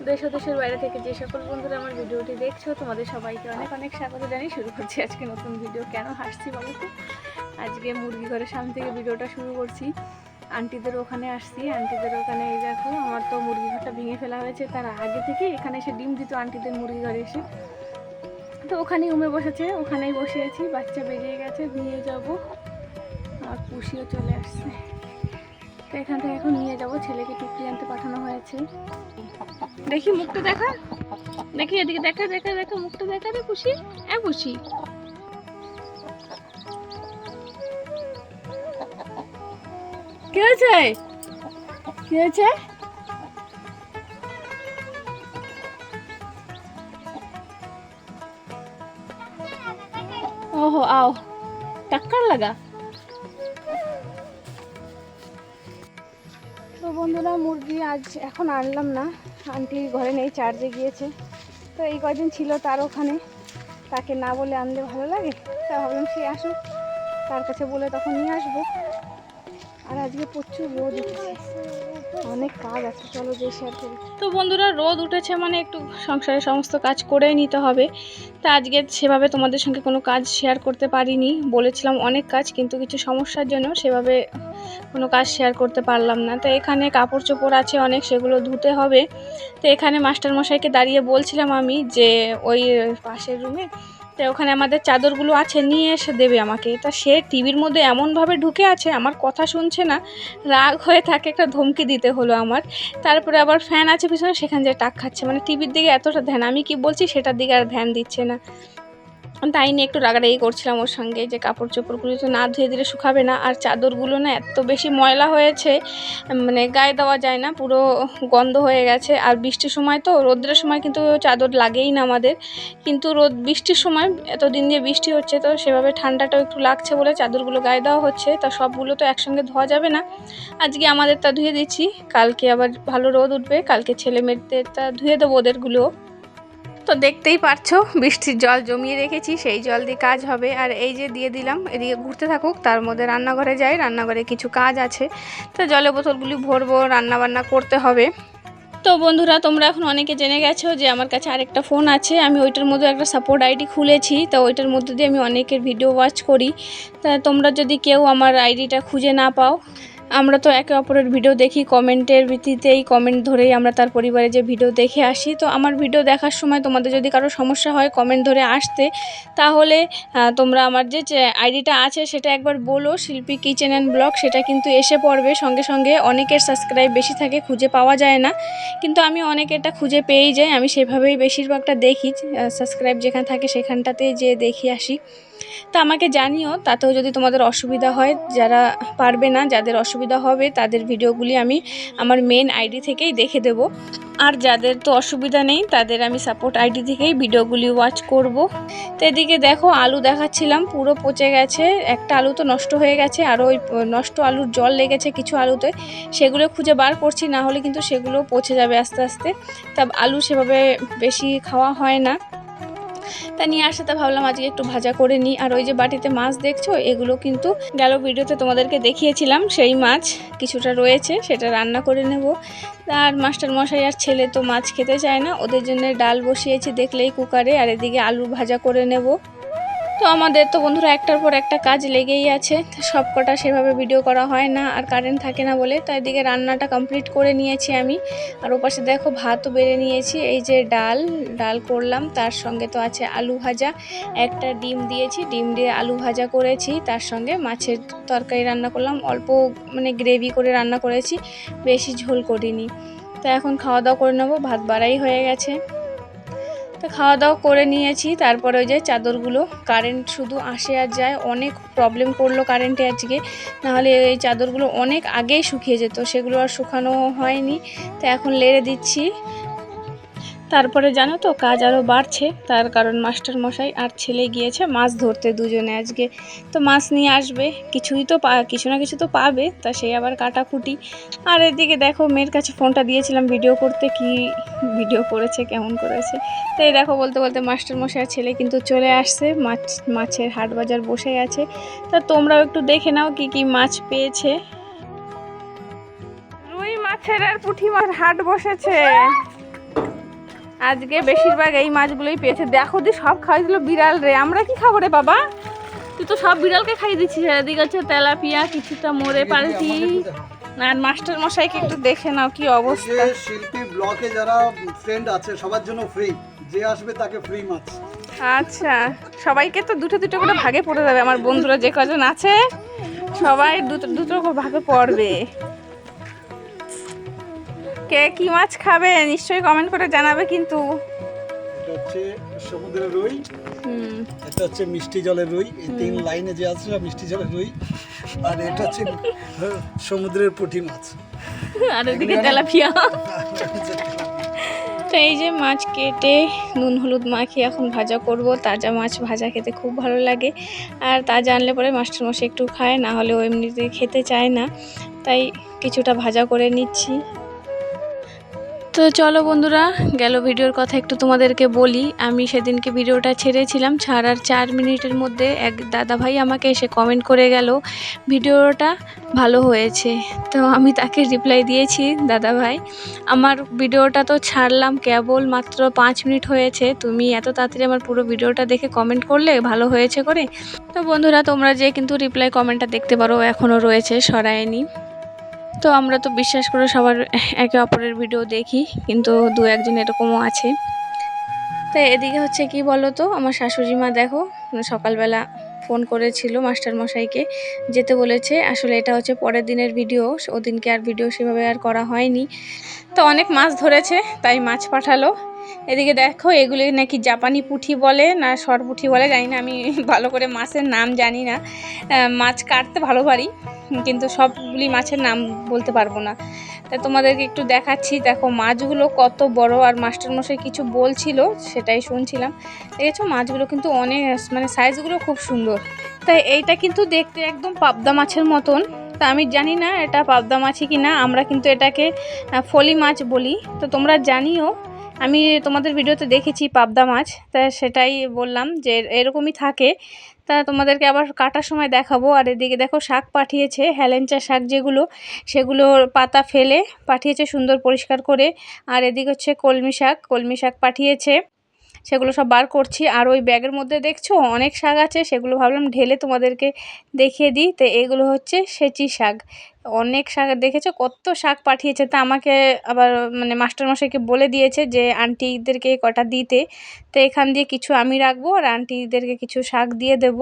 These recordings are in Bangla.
দেশ ও দেশের বাইরে থেকে যে সকল বন্ধুরা আমার ভিডিওটি দেখছো তোমাদের সবাইকে অনেক অনেক স্বাগত জানিয়ে শুরু করছি আজকে নতুন ভিডিও। কেন হাসছি বলো তো? আজকে মুরগি ঘরের সামনে থেকে ভিডিওটা শুরু করছি। আন্টিদের ওখানে আসছি, আন্টিদের ওখানে এই দেখো আমার তো মুরগি ঘরটা ভেঙে ফেলা হয়েছে, তার আগে থেকে এখানে এসে ডিম দিত আন্টিদের মুরগি ঘরে এসে। তো ওখানেই উমে বসেছে, ওখানেই বসিয়েছি, বাচ্চা বেরিয়ে গেছে, নিয়ে যাব। আর পুষিও চলে আসছে, তো এখান থেকে এখন নিয়ে যাব। ছেলেকে টুকরি আনতে পাঠানো হয়েছে। দেখি মুখটা দেখা, দেখি এদিকে দেখা দেখা দেখা মুখটা দেখা রে পুষি। পুষি কি হয়েছে? কি হয়েছে? ओहो आओ टक्कर लगा। তো বন্ধুরা মুরগি আজ এখন আনলাম না, আন্টি ঘরে নেই, চার্জে গিয়েছে। তো এই কদিন ছিল তার ওখানে, তাকে না বলে আনলে ভালো লাগে, তা ভাবলাম সে আসুক, তার কাছে বলে তখন নিয়ে আসবো। আর আজকে প্রচুর রোদ উঠেছে, অনেক কাজ আছে, চলো যে শেয়ার করি। তো বন্ধুরা রোদ উঠেছে মানে একটু সংসারের সমস্ত কাজ করেই নিতে হবে। তা আজকে সেভাবে তোমাদের সঙ্গে কোনো কাজ শেয়ার করতে পারিনি, বলেছিলাম অনেক কাজ, কিন্তু কিছু সমস্যার জন্য সেভাবে কোনো কাজ শেয়ার করতে পারলাম না। তো এখানে কাপড় চোপড় আছে অনেক, সেগুলো ধুতে হবে। তো এখানে মাস্টারমশাইকে দাঁড়িয়ে বলছিলাম আমি যে ওই পাশের রুমে, তো ওখানে আমাদের চাদরগুলো আছে, নিয়ে এসে দেবে আমাকে। তা সে টিভির মধ্যে এমনভাবে ঢুকে আছে, আমার কথা শুনছে না, রাগ হয়ে তাকে একটা ধমকি দিতে হলো আমার। তারপরে আবার ফ্যান আছে পিছনে, সেখানে যে টাক খাচ্ছে, মানে টিভির দিকে এতটা ধ্যান, আমি কি বলছি সেটার দিকে আর ধ্যান দিচ্ছে না। তাই নিয়ে একটু রাগারাগি করছিলাম ওর সঙ্গে, যে কাপড় চোপড়গুলো তো না ধুয়ে দিলে শুকাবে না, আর চাদরগুলো না এত বেশি ময়লা হয়েছে, মানে গায়ে দেওয়া যায় না, পুরো গন্ধ হয়ে গেছে। আর বৃষ্টির সময় তো, রোদ্রের সময় কিন্তু চাদর লাগেই না আমাদের, কিন্তু বৃষ্টির সময় এতদিন দিয়ে বৃষ্টি হচ্ছে, তো সেভাবে ঠান্ডাটাও একটু লাগছে বলে চাদরগুলো গায়ে দেওয়া হচ্ছে। তা সবগুলো তো একসঙ্গে ধোয়া যাবে না, আজকে আমাদের তা ধুয়ে দিচ্ছি, কালকে আবার ভালো রোদ উঠবে, কালকে ছেলে মেয়েদের তা ধুয়ে দেবো ওদেরগুলো। তো দেখতেই পারছো বৃষ্টির জল জমিয়ে রেখেছি, সেই জল দিয়ে কাজ হবে। আর এই যে দিয়ে দিলাম, এদিকে ঘুরতে থাকুক, তার মধ্যে রান্নাঘরে যাই, রান্নাঘরে কিছু কাজ আছে, তো জলের বোতলগুলি ভরবো, রান্নাবান্না করতে হবে। তো বন্ধুরা তোমরা এখন অনেকে জেনে গেছো যে আমার কাছে আরেকটা ফোন আছে, আমি ওইটার মধ্যে একটা সাপোর্ট আইডি খুলেছি, তো ওইটার মধ্যে দিয়ে আমি অনেকের ভিডিও ওয়াচ করি। তা তোমরা যদি কেউ আমার আইডিটা খুঁজে না পাও, আমরা তো একে অপরের ভিডিও দেখি, কমেন্টের ভিত্তিতেই, কমেন্ট ধরেই আমরা তার পরিবারে যে ভিডিও দেখে আসি। তো আমার ভিডিও দেখার সময় তোমাদের যদি কারো সমস্যা হয় কমেন্ট ধরে আসতে, তাহলে তোমরা আমার যে আইডিটা আছে সেটা একবার বলো, শিল্পী কিচেন অ্যান্ড ব্লগ, সেটা কিন্তু এসে পড়বে সঙ্গে সঙ্গে। অনেকের সাবস্ক্রাইব বেশি থাকে, খুঁজে পাওয়া যায় না, কিন্তু আমি অনেকেরটা খুঁজে পেয়েই যাই, আমি সেভাবেই বেশিরভাগটা দেখি, সাবস্ক্রাইব যেখানে থাকে সেখানটাতেই যে দেখি আসি। তা আমাকে জানিও, তাতেও যদি তোমাদের অসুবিধা হয়, যারা পারবে না, যাদের অসুবিধা হবে, তাদের ভিডিওগুলি আমি আমার মেন আইডি থেকেই দেখে দেব। আর যাদের তো অসুবিধা নেই, তাদের আমি সাপোর্ট আইডি থেকেই ভিডিওগুলি ওয়াচ করব। তো এদিকে দেখো আলু দেখাচ্ছিলাম, পুরো পচে গেছে, একটা আলু তো নষ্ট হয়ে গেছে, আর ওই নষ্ট আলুর জল লেগেছে কিছু আলুতে, সেগুলো খুঁজে বার করছি, না হলে কিন্তু সেগুলো পচে যাবে আস্তে আস্তে। তা আলু সেভাবে বেশি খাওয়া হয় না, তা নিয়ে আসাতে ভাবলাম আজকে একটু ভাজা করে নিই। আর ওই যে বাটিতে মাছ দেখছো, এগুলো কিন্তু গেল ভিডিওতে তোমাদেরকে দেখিয়েছিলাম, সেই মাছ কিছুটা রয়েছে, সেটা রান্না করে নেব। আর মাস্টারমশাই আর ছেলে তো মাছ খেতে চায় না, ওদের জন্য ডাল বসিয়েছি দেখলেই কুকারে, আর এদিকে আলু ভাজা করে নেব। তো আমাদের তো বন্ধুরা একটার পর একটা কাজ লেগেই আছে, সব কটা সেভাবে ভিডিও করা হয় না, আর কারেন্ট থাকে না বলে। তাই দিকে রান্নাটা কমপ্লিট করে নিয়েছি আমি। আর ওপাশে দেখো ভাতও বেড়ে নিয়েছি, এই যে ডাল করলাম, তার সঙ্গে তো আছে আলু ভাজা, একটা ডিম দিয়েছি, ডিম দিয়ে আলু ভাজা করেছি, তার সঙ্গে মাছের তরকারি রান্না করলাম, অল্প মানে গ্রেভি করে রান্না করেছি, বেশি ঝোল করিনি। তো এখন খাওয়া দাওয়া করে নেবো, ভাত বাড়াই হয়ে গেছে। তো খাওয়া দাওয়া করে নিয়েছি, তারপরে ওই যে চাদরগুলো, কারেন্ট শুধু আসে আর যায়, অনেক প্রবলেম করলো কারেন্টে আজকে, নাহলে এই চাদরগুলো অনেক আগেই শুকিয়ে যেত, সেগুলো আর শুকানো হয়নি। তো এখন লেড়ে দিচ্ছি। তারপরে জানো তো কাজ আরও বাড়ছে, তার কারণ মাস্টারমশাই আর ছেলে গিয়েছে মাছ ধরতে দুজনে আজকে। তো মাছ নিয়ে আসবে, কিছু না কিছু তো পাবে, তা সেই আবার কাটাকুটি। আর এদিকে দেখো মেয়ের কাছে ফোনটা দিয়েছিলাম ভিডিও করতে, কি ভিডিও করেছে, কেমন করেছে। তো এই দেখো বলতে বলতে মাস্টারমশাই আর ছেলে কিন্তু চলে আসছে, মাছের হাট বাজার বসে গেছে। তা তোমরাও একটু দেখে নাও কি কি মাছ পেয়েছে। রুই মাছের আর পুঁটি মাছ হাট বসেছে। আজকে বেশিরভাগ এই মাছগুলোই পেয়েছে। দেখো দি সব খাওয়াই দিল বিড়াল রে, আমরা কি খাবো রে বাবা? তুই তো সব বিড়ালকে খাইয়ে দিচ্ছিস। এদিকে হচ্ছে তেলাপিয়া, কিছুটা মোরে পাল্টি। আর মাস্টার মশাইকে একটু দেখে নাও কি অবস্থা। শিল্পী ব্লকে যারা ফ্রেন্ড আছে সবার জন্য ফ্রি, যে আসবে তাকে ফ্রি মাছ। আচ্ছা, সবাইকে তো দুটো দুটো করে ভাগে পড়ে যাবে। আমার বন্ধুরা যে কজন আছে সবাই দুটো দুটো করে ভাগে পড়বে। কে কি মাছ খাবে নিশ্চয়ই কমেন্ট করে জানাবে কিন্তু। এটা হচ্ছে সমুদ্রের রুই, এটা হচ্ছে মিষ্টি জলের রুই। এই তিন লাইনে যে আছে সব মিষ্টি জলের রুই। আর এটা হচ্ছে সমুদ্রের পুঁটি মাছ। আর এদিকে তেলাপিয়া। তো এই যে মাছ কেটে নুন হলুদ মাখিয়ে এখন ভাজা করব। তাজা মাছ ভাজা খেতে খুব ভালো লাগে, আর তাজা আনলে পরে মাস্টারমশাই একটু খায়, না হলে ও এমনিতে খেতে চায় না, তাই কিছুটা ভাজা করে নিচ্ছি। তো চলো বন্ধুরা, গেল ভিডিওর কথা একটু তোমাদেরকে বলি। আমি সেদিনকে ভিডিওটা ছেড়েছিলাম, ছাড়ার 4 মিনিটের মধ্যে এক দাদাভাই আমাকে এসে কমেন্ট করে গেল ভিডিওটা ভালো হয়েছে। তো আমি তাকে রিপ্লাই দিয়েছি, দাদাভাই আমার ভিডিওটা তো ছাড়লাম কেবল মাত্র 5 মিনিট হয়েছে, তুমি এত তাড়াতাড়ি আমার পুরো ভিডিওটা দেখে কমেন্ট করলে ভালো হয়েছে করে। তো বন্ধুরা তোমরা যে কিন্তু রিপ্লাই কমেন্টটা দেখতে পারো, এখনও রয়েছে, সরায়নি। তো আমরা তো বিশ্বাস করে সবার একে অপরের ভিডিও দেখি, কিন্তু দু একজন এরকমও আছে। তো এদিকে হচ্ছে কি বলো তো, আমার শাশুড়ি মা দেখো সকালবেলা ফোন করেছিল মাস্টারমশাইকে, যেতে বলেছে। আসলে এটা হচ্ছে পরের দিনের ভিডিও, ওদিনকে আর ভিডিও সেভাবে আর করা হয়নি। তো অনেক মাছ ধরেছে তাই মাছ পাঠালো। এদিকে দেখো এগুলি নাকি জাপানি পুঁটি বলে না সরপুঁটি বলে জানি না, আমি ভালো করে মাছের নাম জানি না। মাছ কাটতে ভালো পারি কিন্তু সবগুলি মাছের নাম বলতে পারবো না। তাই তোমাদেরকে একটু দেখাচ্ছি। দেখো মাছগুলো কত বড়, আর মাস্টারমশাই কিছু বলছিল সেটাই শুনছিলাম। দেখেছো মাছগুলো কিন্তু অনেক মানে সাইজগুলো খুব সুন্দর। তাই এইটা কিন্তু দেখতে একদম পাবদা মাছের মতন। তা আমি জানি না এটা পাবদা মাছই কি না, আমরা কিন্তু এটাকে ফলি মাছ বলি। তো তোমরা জানিও, আমি তোমাদের ভিডিওতে দেখেছি পাবদা মাছ, তা সেটাই বললাম যে এরকমই থাকে। তা তোমাদেরকে আবার কাটার সময় দেখাবো। আর এদিকে দেখো শাক পাঠিয়েছে, হেলেঞ্চা শাক যেগুলো, সেগুলোর পাতা ফেলে পাঠিয়েছে সুন্দর পরিষ্কার করে। আর এদিকে হচ্ছে কলমি শাক পাঠিয়েছে, সেগুলো সব বার করছি। আর ওই ব্যাগের মধ্যে দেখছো অনেক শাক আছে, সেগুলো ভাবলাম ঢেলে তোমাদেরকে দেখিয়ে দিই। তো এগুলো হচ্ছে সেচি শাক, অনেক শাক দেখেছো কত শাক পাঠিয়েছে। তা আমাকে আবার মানে মাস্টারমশাইকে বলে দিয়েছে যে আন্টিদেরকে কটা দিতে। তো এখান দিয়ে কিছু আমি রাখবো আর আন্টিদেরকে কিছু শাক দিয়ে দেব।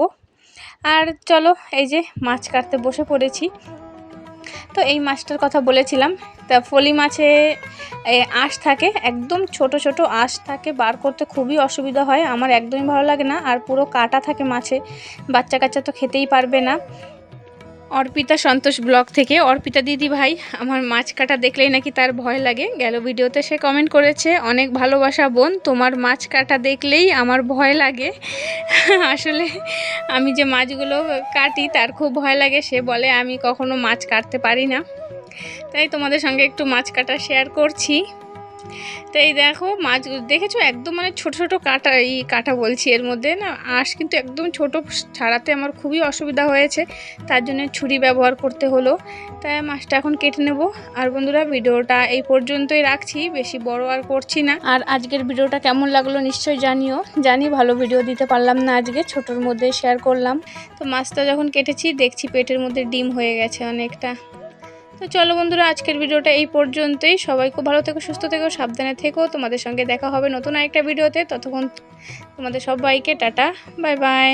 আর চলো এই যে মাছ কাটতে বসে পড়েছি। তো এই মাছটার কথা বলেছিলাম, তা ফলি মাছে আঁশ থাকে, একদম ছোট ছোট আঁশ থাকে, বার করতে খুবই অসুবিধা হয়, আমার একদমই ভালো লাগে না। আর পুরো কাটা থাকে মাছে, বাচ্চা কাচ্চা তো খেতেই পারবে না। অর্পিতা সন্তোষ ব্লগ থেকে, অর্পিতা দিদি ভাই আমার মাছ কাটা দেখলেই নাকি তার ভয় লাগে। গেল ভিডিওতে সে কমেন্ট করেছে, অনেক ভালোবাসা বোন, তোমার মাছ কাটা দেখলেই আমার ভয় লাগে। আসলে আমি যে মাছগুলো কাটি তার খুব ভয় লাগে, সে বলে আমি কখনো মাছ কাটতে পারি না। তাই তোমাদের সঙ্গে একটু মাছ কাটা শেয়ার করছি। তো এই দেখো মাছ দেখেছো একদম মানে ছোট ছোট কাটা বলছি, এর মধ্যে না আঁশ কিন্তু একদম ছোট, ছাড়াতে আমার খুবই অসুবিধা হয়েছে, তার জন্য ছুরি ব্যবহার করতে হলো। তাই মাছটা এখন কেটে নেব। আর বন্ধুরা ভিডিওটা এই পর্যন্তই রাখছি, বেশি বড় আর করছি না। আর আজকের ভিডিওটা কেমন লাগলো নিশ্চয়ই জানিও। জানি ভালো ভিডিও দিতে পারলাম না আজকে, ছোটোর মধ্যে শেয়ার করলাম। তো মাছটা যখন কেটেছি দেখছি পেটের মধ্যে ডিম হয়ে গেছে অনেকটা। তো চলো বন্ধুরা আজকের ভিডিওটা এই পর্যন্তই। সবাই খুব ভালো থেকো, সুস্থ থেকো, সাবধানে থেকো। তোমাদের সঙ্গে দেখা হবে নতুন আরেকটা ভিডিওতে। ততক্ষণ তোমাদের সবাইকে টাটা, বাই বাই।